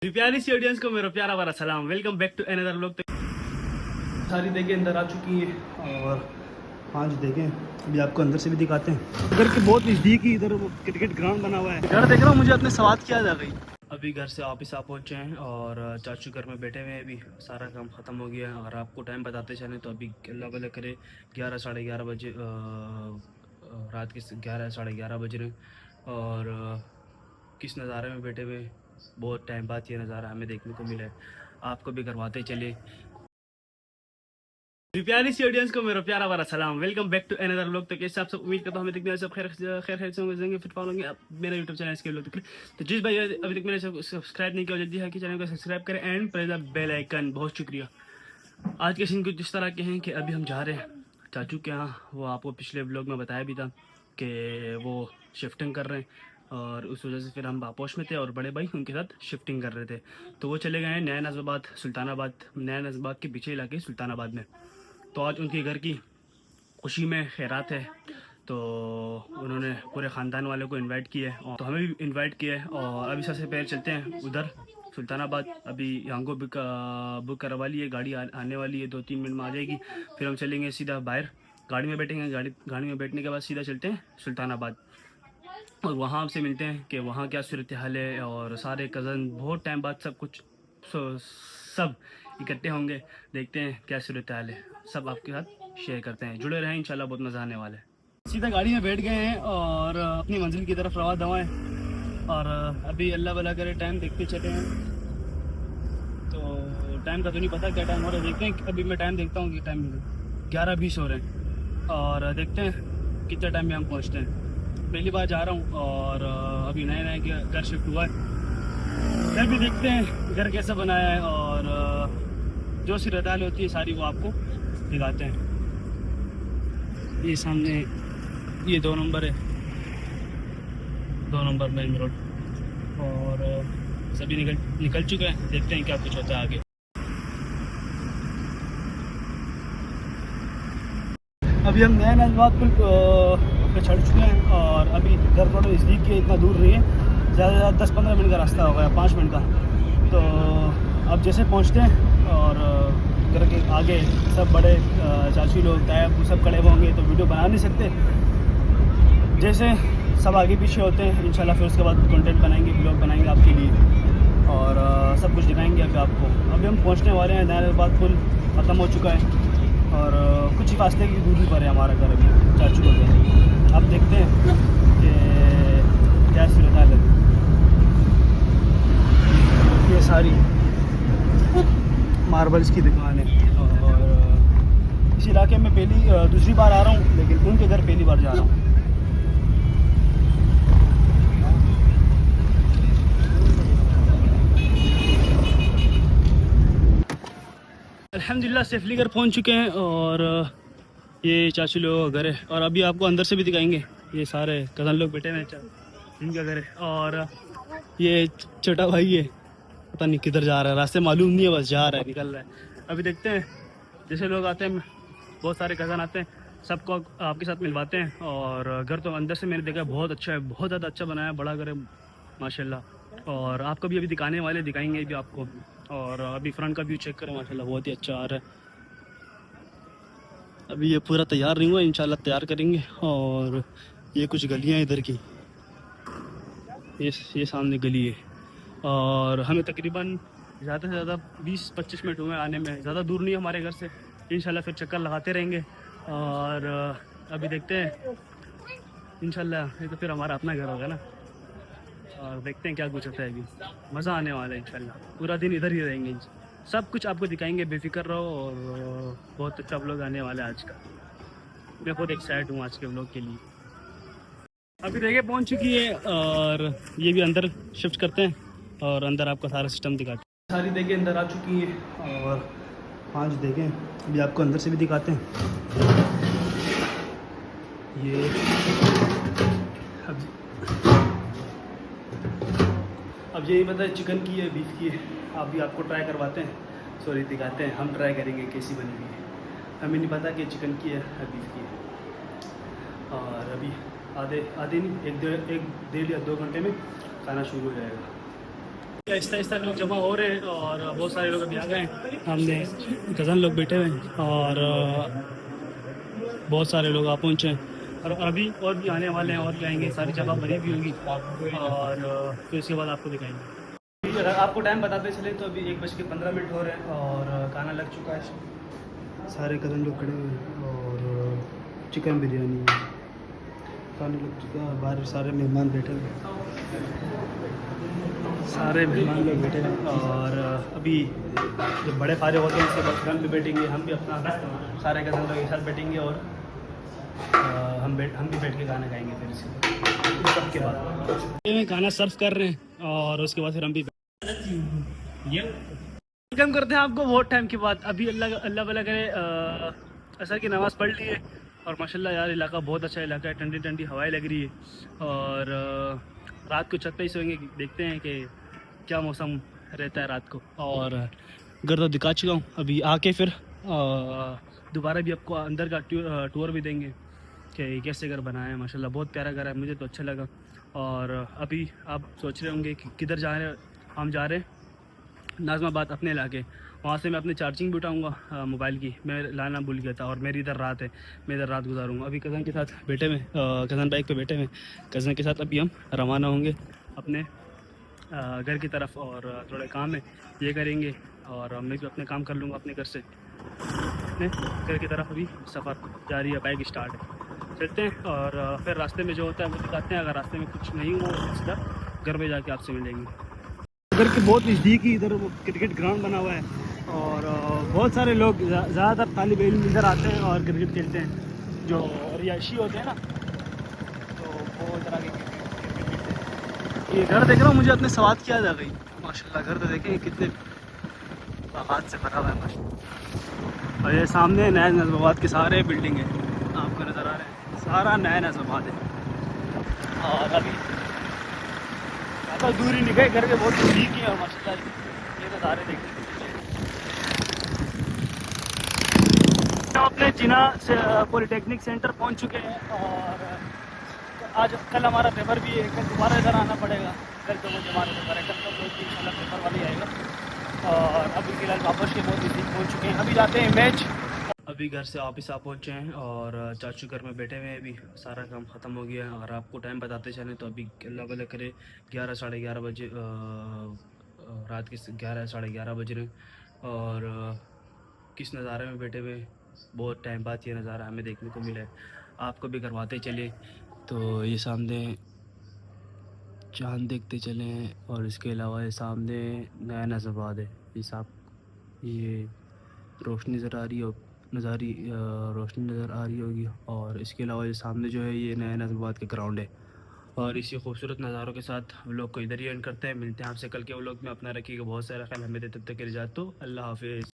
प्यारी सी ऑडियंस को मेरा प्यारा वाला सलाम। Welcome back to another vlog. तो सारी देखें अंदर आ चुकी है और हाँ जी देखें अभी आपको अंदर से भी दिखाते हैं। घर के बहुत नज़दीक ही इधर क्रिकेट ग्राउंड बना हुआ है। घर देख रहा हूँ, मुझे अपने सवाल किया जा गई। अभी घर से ऑफिस आप पहुँचे हैं और चाचू घर में बैठे हुए हैं। अभी सारा काम ख़त्म हो गया है और आपको टाइम बताते चलें तो अभी अल्लाह भला करे 11 साढ़े 11 बजे रात के 11 साढ़े 11 बज रहे हैं और किस नज़ारे में बैठे हुए। बहुत टाइम बाद ये नज़ारा हमें देखने को मिला है, आपको भी करवाते चले। प्यारी सी ऑडियंस को मेरा प्यारा वाला सलाम। Welcome back to another vlog. तो कैसे आप सब, उम्मीद करता हूँ हमें देखने सब खैर खैर से होंगे, फिर पाओगे आप मेरा यूट्यूब चैनल इसके व्लॉग। तो जिस भाई अभी तक मैंने सब्सक्राइब नहीं किया जल्दी है कि चैनल को सब्सक्राइब करें and press the bell icon. बहुत शुक्रिया। आज के सीन कुछ इस तरह के हैं कि अभी हम जा रहे हैं चाचू के यहाँ। वो आपको पिछले व्लॉग में बताया भी था कि वो शिफ्टिंग कर रहे हैं और उस वजह से फिर हम बापोश में थे और बड़े भाई उनके साथ शिफ्टिंग कर रहे थे। तो वो चले गए हैं नया नजबाबाद सुल्तानाबाद, नया नजबाबाद के पीछे इलाके सुल्तानाबाद में। तो आज उनके घर की खुशी में खैरात है, तो उन्होंने पूरे ख़ानदान वालों को इनवाइट किया है और तो हमें भी इनवाइट किया है। और अभी सबसे पहले चलते हैं उधर सुल्तानाबाद। अभी यहाँ को बुक करवा ली है, गाड़ी आने वाली है, 2-3 मिनट में आ जाएगी। फिर हम चलेंगे सीधा बाहर, गाड़ी में बैठेंगे। गाड़ी में बैठने के बाद सीधा चलते हैं सुल्तानाबाद और वहाँ आपसे मिलते हैं कि वहाँ क्या सूरत हाल है। और सारे कज़न बहुत टाइम बाद सब इकट्ठे होंगे, देखते हैं क्या सूरत हाल है, सब आपके साथ शेयर करते हैं। जुड़े रहें, इंशाल्लाह बहुत मज़ा आने वाला है। सीधा गाड़ी में बैठ गए हैं और अपनी मंजिल की तरफ रवा दवा है। और अभी अल्लाह भला करे टाइम देखते चले हैं। तो टाइम का तो नहीं पता क्या टाइम हो रहा है, देखते हैं। अभी मैं टाइम देखता हूँ कि टाइम 11:20 हो रहे हैं और देखते हैं कितने टाइम में हम पहुँचते हैं। पहली बार जा रहा हूँ और अभी नए नए घर शिफ्ट हुआ है। घर भी देखते हैं घर कैसा बनाया है और जो सी रदाल होती है सारी वो आपको दिखाते हैं। ये सामने ये 2 नंबर है, 2 नंबर मेन रोड और सभी निकल चुके हैं। देखते हैं क्या कुछ होता है आगे। अभी हम नया नजबात पुल पे चढ़ चुके हैं और अभी घर थोड़ा नज़दीक के, इतना दूर नहीं है, ज़्यादा से ज़्यादा 10-15 मिनट का रास्ता होगा या 5 मिनट का। तो अब जैसे पहुंचते हैं और घर के आगे सब बड़े चाची लोग ताया वो सब खड़े होंगे तो वीडियो बना नहीं सकते। जैसे सब आगे पीछे होते हैं इंशाल्लाह फिर उसके बाद कंटेंट बनाएंगे, ब्लॉग बनाएंगे आपके लिए और सब कुछ दिखाएंगे अभी आपको। अभी हम पहुंचने वाले हैं, नया नजबात पुल ख़त्म हो चुका है और कुछ ही फासले की दूरी पर है हमारा घर अभी चाचू का घर। अब देखते हैं कि क्या सूरत हाल है। ये सारी मार्बल्स की दुकान है और इस इलाके में दूसरी बार आ रहा हूँ, लेकिन उनके घर पहली बार जा रहा हूँ। अल्हम्दुलिल्लाह सेफली घर पहुँच चुके हैं और ये चाचू लोगों का घर है और अभी आपको अंदर से भी दिखाएंगे। ये सारे कज़न लोग बैठे हुए हैं, इनका घर है। और ये छोटा भाई है, पता नहीं किधर जा रहा है, रास्ते मालूम नहीं है, बस जा रहा है, निकल रहा है। अभी देखते हैं, जैसे लोग आते हैं, बहुत सारे कज़न आते हैं, सबको आपके साथ मिलवाते हैं। और घर तो अंदर से मैंने देखा बहुत अच्छा है, बहुत ज़्यादा अच्छा बनाया है, बड़ा घर है माशाल्लाह। और आपको भी अभी दिखाएंगे भी आपको। और अभी फ्रंट का व्यू चेक करें, माशाल्लाह बहुत ही अच्छा आ रहा है। अभी ये पूरा तैयार नहीं हुआ, इंशाल्लाह तैयार करेंगे। और ये कुछ गलियाँ इधर की, ये सामने गली है और हमें तकरीबन ज़्यादा से ज़्यादा 20-25 मिनट हुए आने में, ज़्यादा दूर नहीं है हमारे घर से। इंशाल्लाह फिर चक्कर लगाते रहेंगे और अभी देखते हैं इंशाल्लाह। ये तो फिर हमारा अपना घर होगा ना, और देखते हैं क्या कुछ होता है। अभी मज़ा आने वाला है इंशाल्लाह, पूरा दिन इधर ही रहेंगे, सब कुछ आपको दिखाएंगे, बेफिक्र रहो। और बहुत अच्छा व्लॉग आने वाला है आज का। मैं बहुत एक्साइटेड हूँ आज के व्लॉग के लिए। अभी देखिए पहुंच चुकी है और ये भी अंदर शिफ्ट करते हैं और अंदर आपका सारा सिस्टम दिखाते हैं। सारी देखिए अंदर आ चुकी है और हाँ जी देखें अभी आपको अंदर से भी दिखाते हैं। ये अब यही पता है चिकन की है, बीफ की है। अभी आपको ट्राई करवाते हैं, सॉरी दिखाते हैं, हम ट्राई करेंगे कैसी बनेगी। हमें नहीं पता कि चिकन की है या बीफ की है। और अभी आधे नहीं, एक डेढ़ या 2 घंटे में खाना शुरू हो जाएगा। आहिस्ता आहिस्ता लोग जमा हो रहे हैं और बहुत सारे लोग अभी आ गए हैं। हमने कज़न लोग बैठे हुए हैं और बहुत सारे लोग आ पहुँचे हैं और अभी और भी आने वाले हैं और भी आएंगे। सारी जगह भरी भी होगी और फिर उसके बाद आपको दिखाएंगे। अगर आपको टाइम बताते चले तो अभी 1:15 हो रहे हैं और खाना लग चुका है। सारे कज़न लोग खड़े हुए हैं और चिकन बिरयानी खाने लग चुका है। बाहर सारे मेहमान बैठे हुए हैं, सारे मेहमान लोग बैठे हैं और अभी जब बड़े फारे होते हैं उसके बाद हम भी बैठेंगे। हम भी अपना सारे कज़न लोग एक साथ बैठेंगे और हम भी बैठ के खाना खाएंगे। फिर इसके सबके बाद ये खाना सर्व कर रहे हैं और उसके बाद फिर हम भी ये वेलकम करते हैं आपको बहुत टाइम के बाद। अभी अल्लाह अल्लाह भला करे असर की नमाज़ पढ़ ली है और माशाल्लाह यार इलाका बहुत अच्छा इलाका है। ठंडी ठंडी हवाएं लग रही है और रात को छत पे ही सोएंगे। देखते हैं कि क्या मौसम रहता है रात को। और घर तो दिखा चुका हूँ, अभी आके फिर दोबारा भी आपको अंदर का टूर भी देंगे कि कैसे घर बनाया है। माशाल्लाह बहुत प्यारा घर है, मुझे तो अच्छा लगा। और अभी आप सोच रहे होंगे कि किधर जा रहे हैं। हम जा रहे हैं नाज़माबाद अपने इलाके। वहाँ से मैं अपने चार्जिंग भी उठाऊँगा मोबाइल की, मैं लाना भूल गया था और मेरी इधर रात है, मैं इधर रात गुजारूँगा। अभी कज़न के साथ बैठे हुए कज़न बाइक पे बैठे हुए कज़न के साथ अभी हम रवाना होंगे अपने घर की तरफ और थोड़े काम है ये करेंगे और मैं भी अपने काम कर लूँगा अपने घर से। अपने घर की तरफ अभी सफ़र जारी है, बाइक स्टार्ट है, चलते हैं और फिर रास्ते में जो होता है वो दिखाते हैं। अगर रास्ते में कुछ नहीं हुआ तो सीधा घर में जाके आपसे मिलेंगे। घर के बहुत नज़दीक ही इधर वो क्रिकेट ग्राउंड बना हुआ है और बहुत सारे लोग ज़्यादातर तालिब इल्म इधर आते हैं और क्रिकेट खेलते हैं। जो रिहायशी होते हैं ना तो वो इधर आके क्रिकेट खेलते हैं। ये घर देख रहा हूँ, मुझे अपने सवाद की याद आ गई। माशाल्लाह घर तो देखें कितने बागात से भरा हुआ है माशाल्लाह। और ये सामने नया नज़माबाद के सारे बिल्डिंग है आपको नज़र आ रहे हैं, सारा नया नज़माबाद है। और अभी तो दूरी नहीं गए, घर के बहुत नज़दीक ही है और माशाल्लाह ये नज़ारे देखने को मिले। हम अपने जिना से पॉलिटेक्निक सेंटर पहुंच चुके हैं और आज कल हमारा पेपर भी है। कल दोबारा इधर आना पड़ेगा। कल तो वो हमारा पेपर है, कल तो इंशाल्लाह पेपर वाले आएगा। और अभी फिलहाल वापस के बहुत नज़दीक पहुँच चुके हैं। अभी जाते हैं मैच। अभी घर से वापस आ पहुँचे हैं और चाचू घर में बैठे हुए हैं। अभी सारा काम ख़त्म हो गया है। अगर आपको टाइम बताते चलें तो अभी अल्लाह भला करे 11 साढ़े 11 बजे रात के 11 साढ़े 11 बज रहे हैं और किस नज़ारे में बैठे हुए हैं। बहुत टाइम बाद ये नज़ारा हमें देखने को मिला है, आपको भी करवाते चले। तो ये सामने चाँद देखते चले और इसके अलावा ये सामने नया नज़रबाद है। इस आप ये रोशनी नज़र आ रही हो रोशनी नज़र आ रही होगी। और इसके अलावा ये सामने जो है ये नया नज़रबाद का ग्राउंड है। और इसी खूबसूरत नज़ारों के साथ व्लॉग को इधर ही एंड करते हैं। मिलते हैं आपसे कल के व्लॉग में। अपना रखिएगा बहुत सारा ख्याल, हमें दे तब तक के लिए जाते। अल्लाह हाफिज़।